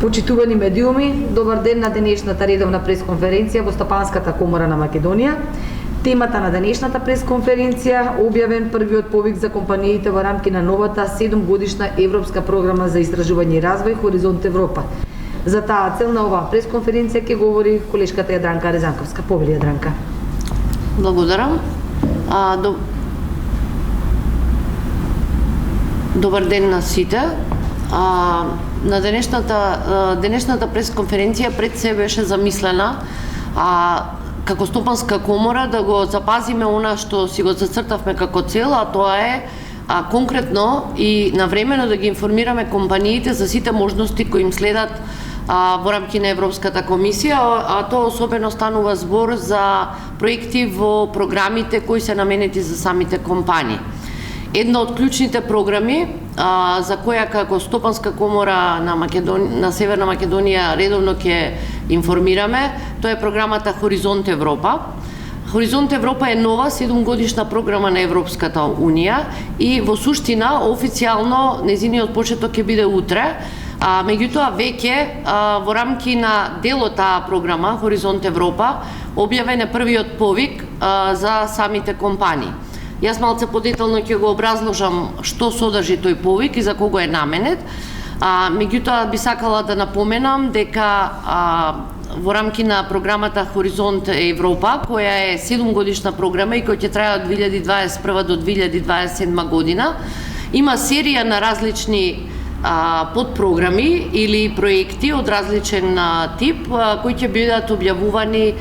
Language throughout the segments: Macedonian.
Почитувани медиуми, добар ден на денешната редовна пресконференција во Стопанската комора на Македонија. Темата на денешната пресконференција објавен првиот повик за компаниите во рамки на новата 7-годишна Европска програма за истражување и развој Хоризонт Европа. За таа цел на оваа пресконференција ќе говори колешката Јадранка Резанковска. Повели Јадранка. Благодарам. Добар ден на сите. На денешната пресконференција пред се беше замислена како Стопанска комора да го запазиме она што си го зацртавме како цел, а тоа е конкретно и навремено да ги информираме компаниите за сите можности кои им следат во рамки на Европската комисија, а тоа особено станува збор за проекти во програмите кои се наменети за самите компании. Една од клучните програми за која како Стопанска комора на Северна Македонија редовно ќе информираме, тоа е програмата Хоризонт Европа. Хоризонт Европа е нова 7-годишна програма на Европската Унија и во суштина официјално незиниот почеток ќе биде утре. Меѓутоа веќе во рамки на дел од таа програма Хоризонт Европа објавен е првиот повик за самите компании. Јас малце подетално ќе го образложам што содржи тој повик и за кого е наменет. Меѓутоа би сакала да напоменам дека во рамки на програмата Хоризонт Европа, која е 7-годишна програма и која ќе трае од 2021 до 2027 година, има серија на различни подпрограми или проекти од различен тип кои ќе бидат објавувани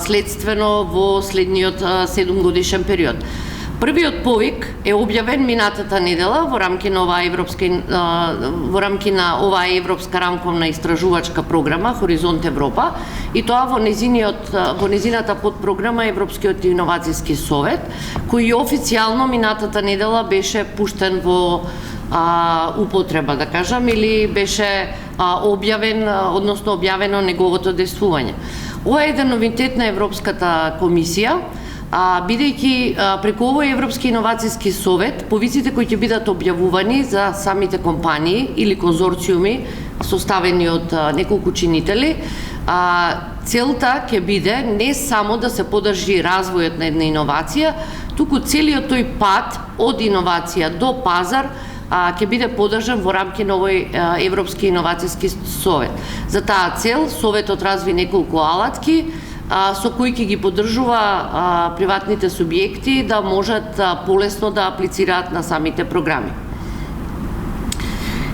следствено во следниот 7-годишен период. Првиот повик е објавен минатата недела во рамки на оваа европска рамковна истражувачка програма Хоризонт Европа и тоа во незината подпрограма Европскиот иновацијски совет, кој официјално минатата недела беше пуштен во употреба, да кажам, или беше објавено неговото действување. Ова е еден новитет на Европската комисија, бидејќи преку овој Европски иновацијски совет, повиците кои ќе бидат објавувани за самите компании или конзорциуми составени од неколку чинители, целта ќе биде не само да се подржи развојот на една иновација, туку целиот тој пат од иновација до пазар ќе биде подржан во рамки на овој Европски иновацијски совет. За таа цел советот разви неколку алатки со кои ќе ги поддржува приватните субјекти да можат полесно да аплицираат на самите програми.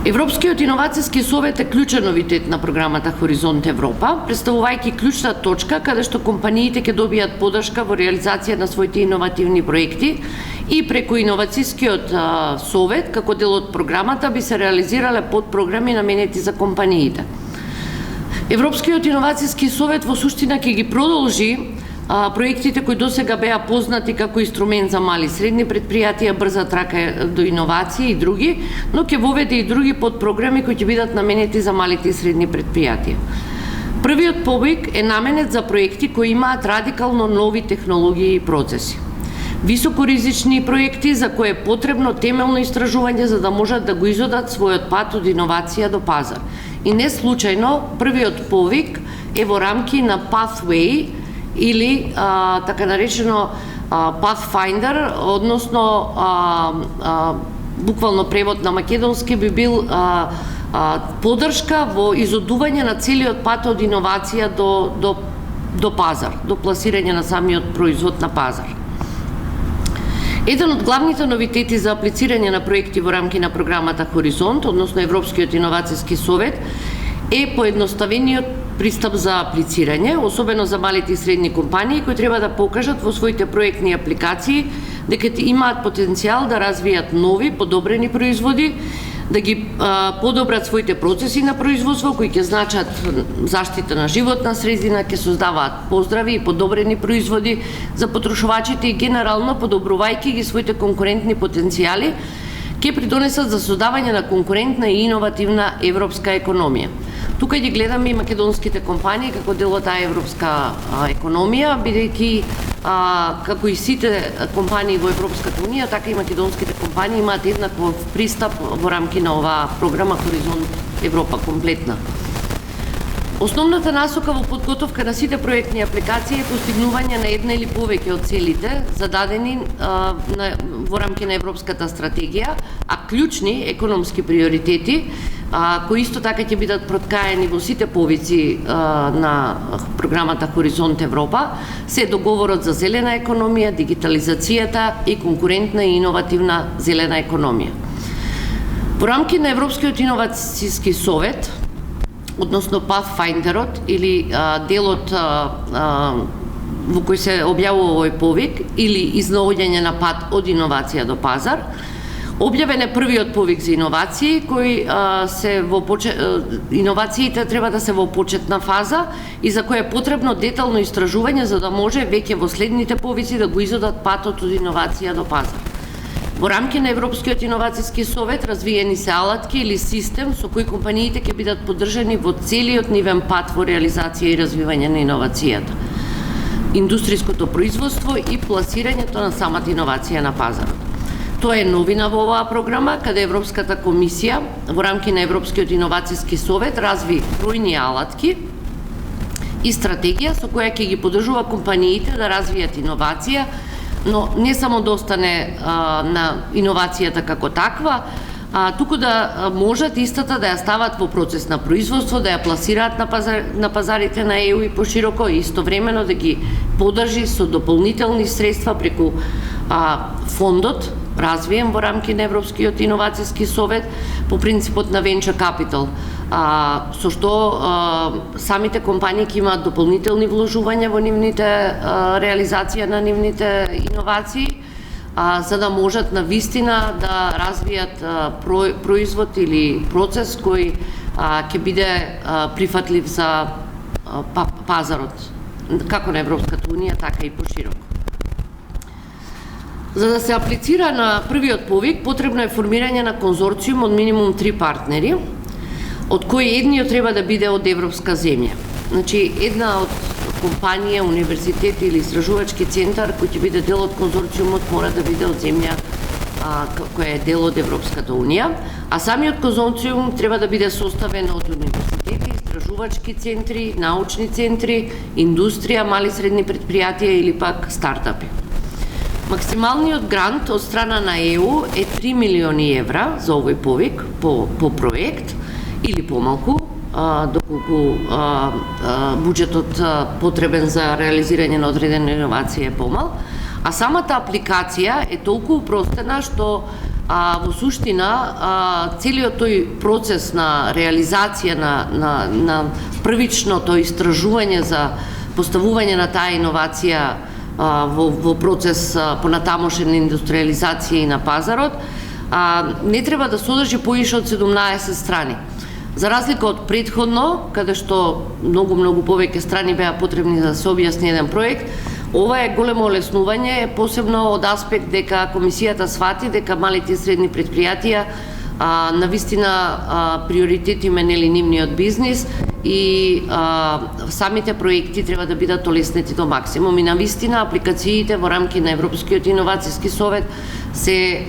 Европскиот иновацијски совет е клучен новитет на програмата Хоризонт Европа, представувајќи клучна точка каде што компаниите ќе добијат поддршка во реализација на своите иновативни проекти и преку иновацијскиот совет, како дел од програмата, би се реализирале подпрограми наменети за компаниите. Европскиот иновацијски совет во суштина ќе ги продолжи проектите кои досега беа познати како инструмент за мали и средни предпријатија, брза трака до иновации и други, но ќе воведе и други подпрограми кои ќе бидат наменети за малите и средни предпријатија. Првиот повик е наменет за проекти кои имаат радикално нови технологии и процеси. Високоризични проекти за кои е потребно темелно истражување за да можат да го изодат својот пат од иновација до пазар. И не случајно, првиот повик е во рамки на Pathway или така наречено Pathfinder, односно буквално превод на македонски би бил поддршка во изодување на целиот пат од иновација до пазар, до пласирање на самиот производ на пазар. Еден од главните новитети за аплицирање на проекти во рамки на програмата Хоризонт, односно Европскиот иновацијски совет, е поедноставениот пристап за аплицирање, особено за малите и средни компании кои треба да покажат во своите проектни апликации дека имаат потенцијал да развијат нови, подобрени производи, да ги подобрат своите процеси на производство кои ќе значат заштита на животна средина, ќе создаваат поздрави и подобрени производи за потрошувачите и генерално подобрувајќи ги своите конкурентни потенцијали, ќе придонесат за создавање на конкурентна и иновативна европска економија. Тука ги гледаме и македонските компании како дел од таа европска економија, бидејќи како и сите компании во Европската Унија, така и македонските компании имаат еднаков пристап во рамки на оваа програма Хоризонт Европа комплетна. Основната насока во подготовка на сите проектни апликации е постигнување на една или повеќе од целите зададени во рамки на Европската стратегија, а клучни економски приоритети кои исто така ќе бидат проткаени во сите повици на програмата Хоризонт Европа, се договорот за зелена економија, дигитализацијата и конкурентна и иновативна зелена економија. Во рамки на Европскиот иновацијски совет, односно Pathfinderот или делот во кој се објавува овој повик или изнаоѓање на пат од иновација до пазар, објавен е првиот повик за иновации кои иновациите треба да се во почетна фаза и за кој е потребно детално истражување за да може веќе во следните повици да го изодат патот од иновација до пазар. Во рамки на Европскиот иновацијски совет развиени се алатки или систем со кои компаниите ќе бидат поддржани во целиот нивен пат во реализација и развивање на иновацијата, индустриското производство и пласирањето на самата иновација на пазарот. Тоа е новина во оваа програма, каде Европската комисија во рамки на Европскиот иновацијски совет разви бројни алатки и стратегија со која ќе ги поддржува компаниите да развијат иновација, но не само да остане на иновацијата како таква, туку да можат истата да ја стават во процес на производство, да ја пласираат на пазарите на ЕУ и пошироко и истовремено да ги поддржи со дополнителни средства преку фондот развиен во рамки на Европскиот иновацијски совет по принципот на Venture Capital, со што самите компании ќе имаат дополнителни вложувања во нивните реализација на нивните иновации, за да можат на вистина да развијат производ или процес кој ќе биде прифатлив за пазарот, како на Европската унија, така и пошироко. За да се аплицира на првиот повик, потребно е формирање на конзорциум од минимум 3 партнери, од кои едниот треба да биде од европска земја. Значи, една од компанија, универзитет или истражувачки центар кој ќе биде дел од конзорциумот мора да биде од земја која е дел од Европската унија, а самиот конзорциум треба да биде составен од универзитети, истражувачки центри, научни центри, индустрија, мали и средни предпријатија или пак стартапи. Максималниот грант од страна на ЕУ е 3 милиони евра за овој повик по проект или помалку, доколку буџетот потребен за реализирање на одредена инновација е помал, а самата апликација е толку упростена што во суштина целиот тој процес на реализација на првичното истражување за поставување на таа иновација во процес понатамошен индустриализација и на пазарот, не треба да содржи поише од 17 страни. За разлика од претходно, каде што многу повеќе страни беа потребни да се објасни еден проект, ова е големо олеснување, посебно од аспект дека комисијата свати дека малите и средни предпријатија на вистина приоритет им е нивниот бизнис и самите проекти треба да бидат олеснети до максимум и на вистина апликациите во рамки на Европскиот иновацијски совет се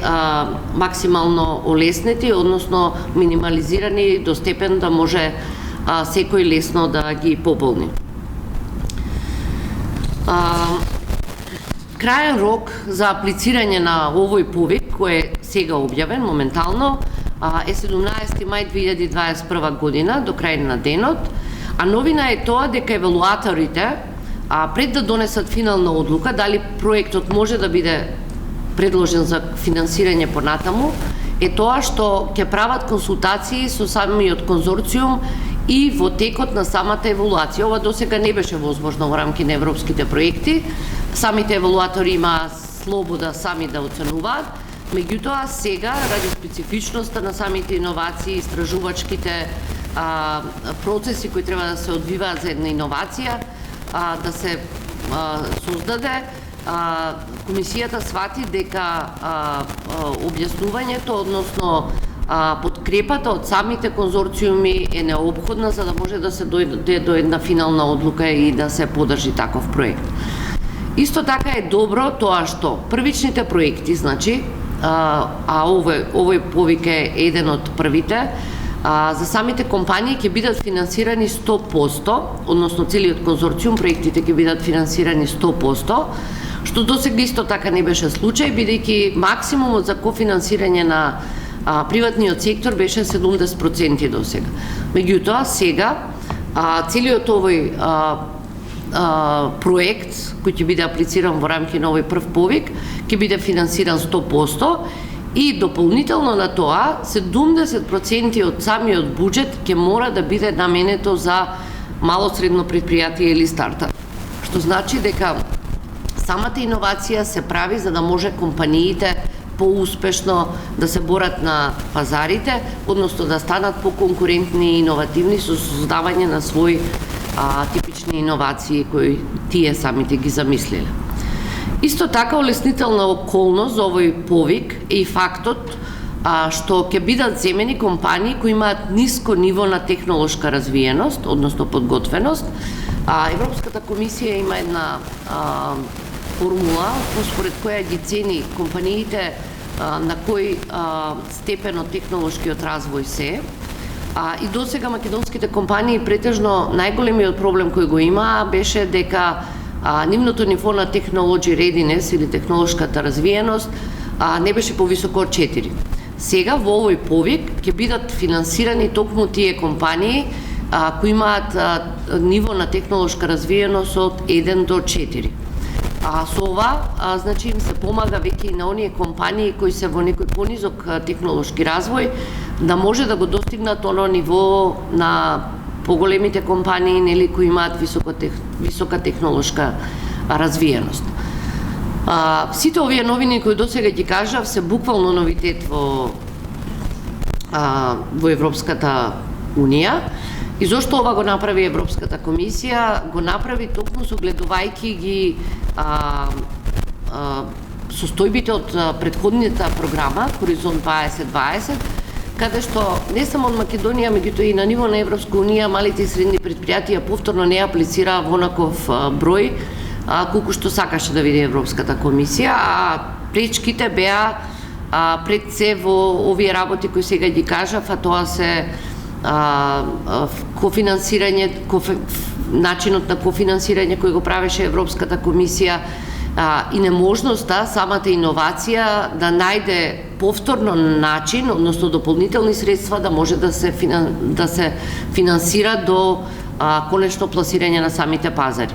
максимално олеснети, односно минимализирани до степен да може секој лесно да ги пополни. Краен рок за аплицирање на овој повик, кој е сега објавен моментално, е 17 мај 2021 година, до крај на денот, а новина е тоа дека евалуаторите, пред да донесат финална одлука, дали проектот може да биде предложен за финансирање понатаму, е тоа што ќе прават консултации со самиот конзорциум и во текот на самата евалуација. Ова досега не беше возможно во рамки на европските проекти. Самите евалуатори има слобода сами да оценуваат, меѓутоа сега, ради специфичноста на самите иновации, истражувачките процеси кои треба да се одвиваат за една иновација, да се создаде, комисијата свати дека објаснувањето, односно подкрепата од самите конзорциуми е необходна за да може да се дојде до една финална одлука и да се поддржи таков проект. Исто така е добро тоа што првичните проекти, значи, овој повик е еден од првите, За самите компании ќе бидат финансирани 100%, односно целиот конзорциум проектите ќе бидат финансирани 100%, што досега исто така не беше случај, бидејќи максимумот за кофинансирање на приватниот сектор беше 70% досега. Меѓутоа, сега целиот овој проект кој ќе биде аплициран во рамки на овој прв повик ќе биде финансиран 100% и дополнително на тоа 70% од самиот буџет ќе мора да биде наменето за мало средно предпријатие или стартап. Што значи дека самата иновација се прави за да може компаниите поуспешно да се борат на пазарите, односно да станат поконкурентни и иновативни со создавање на свои типични иновации кои тие самите ги замислиле. Исто така олеснителна околност за овој повик е и фактот што ќе бидат земени компании кои имаат ниско ниво на технолошка развиеност, односно подготвеност. Европската комисија има една формула според која ги цени компаниите на кој степен од технолошкиот развој се. И досега македонските компании претежно најголемиот проблем кој го има беше дека нивното ниво на технологи readiness или технолошката развиеност не беше повисоко од 4. Сега во овој повик ќе бидат финансирани токму тие компании кои имаат ниво на технолошка развиеност од 1 до 4. Со ова, значи им се помага веќе и на оние компании кои се во некој понизок технолошки развој да може да го достигнат оно ниво на поголемите компании, нели, кои имаат висока технолошка развиеност. Сите овие новини кои досега ги кажав се буквално новитет во Европската Унија. И зошто ова го направи Европската комисија? Го направи токму согледувајќи ги состојбите од претходната програма Хоризонт 2020, каде што не само од Македонија, меѓутоа и на ниво на Европска Унија малите и средни предпријатија повторно не аплицираа во онаков број колку што сакаше да види Европската комисија, пречките беа пред се во овие работи кои сега ги кажав, тоа се кофинансирање, начинот на кофинансирање кој го правеше Европската комисија и неможноста самата иновација да најде повторно начин, односно дополнителни средства да може да се финансира до конечно пласирање на самите пазари.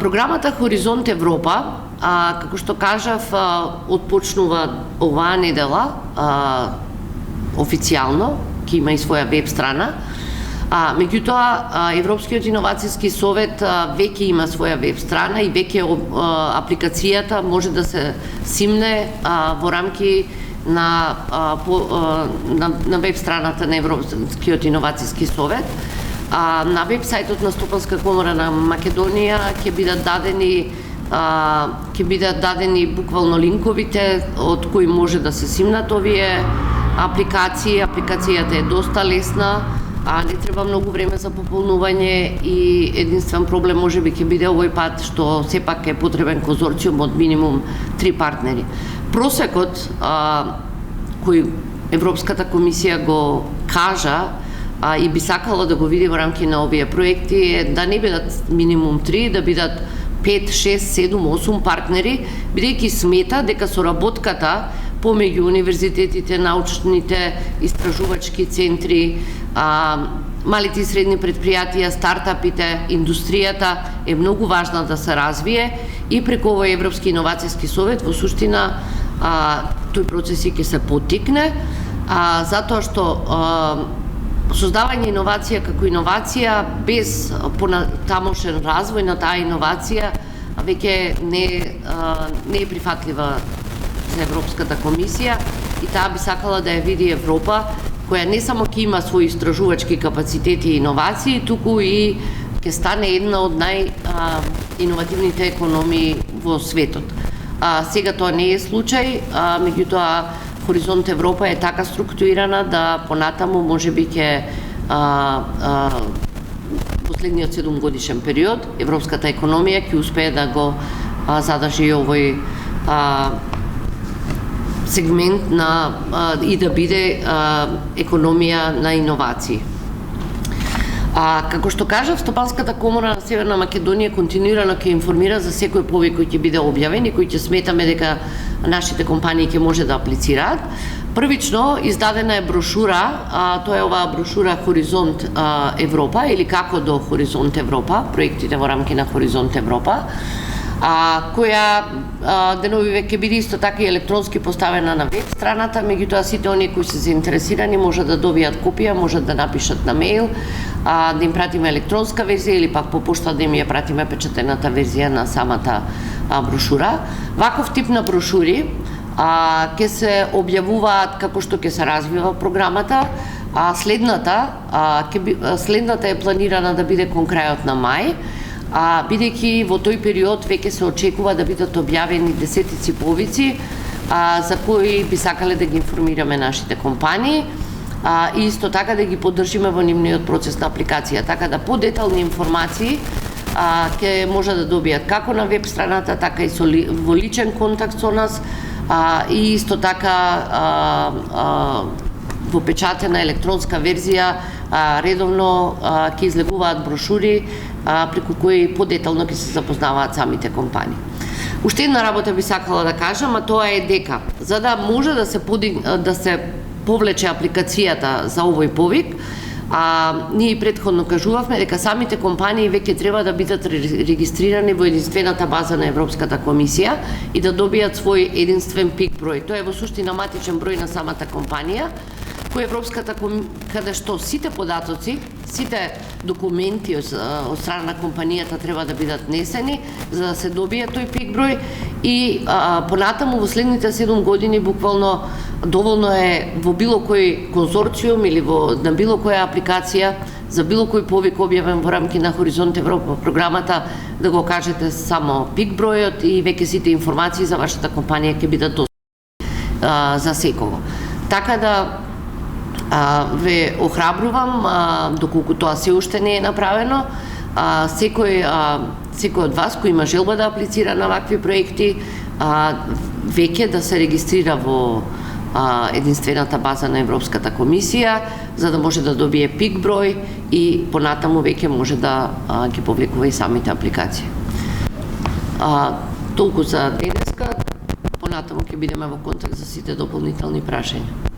Програмата Хоризонт Европа, како што кажав, отпочнува оваа недела официјално, ќе има и своја веб страна. Меѓутоа, Европскиот иновацијски совет веќе има своја веб страна и веќе апликацијата може да се симне во рамки на веб страната на Европскиот иновацијски совет. На веб сајтот на Стопанска комора на Македонија ќе бидат дадени буквално линковите од кои може да се симнат овие апликации. Апликацијата е доста лесна, не треба многу време за пополнување и единствен проблем можеби ќе биде овој пат што сепак е потребен конзорциум од минимум 3 партнери. Просекот кој Европската комисија го кажа и би сакала да го види во рамки на овие проекти е да не бидат минимум 3, да бидат 5, 6, 7, 8 партнери, бидејќи смета дека соработката помеѓу универзитетите, научните истражувачки центри, малите и средни предпријатија, стартапите, индустријата е многу важна да се развие и преку овој Европски иновацијски совет во суштина тој процес ќе се поттикне, затоа што создавање иновација како иновација без понатамошен развој на таа иновација веќе не е прифатлива за Европската комисија и таа би сакала да ја види Европа, која не само ќе има своји истражувачки капацитети и иновации, туку и ќе стане една од најиновативните економии во светот. Сега тоа не е случај, меѓутоа Хоризонт Европа е така структурирана да понатаму можеби ќе последниот 7 годишен период европската економија ќе успее да го задржи овој сегмент и да биде економија на иновации. Како што кажав, Стопанската комора на Северна Македонија континуирано ќе информира за секој повик кој ќе биде објавен и кој ќе сметаме дека нашите компании ќе може да аплицираат. Првично издадена е брошура, тоа е оваа брошура Хоризонт Европа или како до Хоризонт Европа, проектите во рамки на Хоризонт Европа, која денови веќе биде исто така и електронски поставена на веб страната, меѓутоа сите оние кои се заинтересирани може да добијат копија, може да напишат на мејл, да им пратиме електронска верзија или пак по пошта да им ја пратиме печатената верзија на самата брошура. Ваков тип на брошури ќе се објавуваат како што ќе се развива програмата, следната е планирана да биде кон крајот на мај, бидејќи во тој период веќе се очекува да бидат објавени десетици повици за кои би сакале да ги информираме нашите компании и исто така да ги поддржиме во нивниот процес на апликација, така да подетални информации ќе може да добијат како на веб страната, така и во личен контакт со нас и исто така во печатена електронска верзија редовно ќе излегуваат брошури преку кои подетално ќе се запознаваат самите компании. Уште една работа би сакала да кажам, а тоа е дека за да може да се повлече апликацијата за овој повик, ние предходно кажувавме дека самите компании веќе треба да бидат регистрирани во единствената база на Европската комисија и да добијат свој единствен пик број. Тоа е во суштина матичен број на самата компанија, кој Европската каде што сите податоци, сите документи од страна на компанијата треба да бидат внесени за да се добие тој пик број и понатаму во следните 7 години буквално доволно е во било кој конзорциум или на било која апликација за било кој повик објавен во рамки на Хоризонт Европа програмата да го кажете само пик бројот и веќе сите информации за вашата компанија ќе бидат достапни за секого. Така да ве охрабрувам, доколку тоа се уште не е направено, секој од вас кој има желба да аплицира на вакви проекти, веќе да се регистрира во единствената база на Европската комисија, за да може да добие пик број и понатаму веќе може да ги повлекува и самите апликации. Толку за денеска, понатаму ќе бидеме во контакт за сите дополнителни прашања.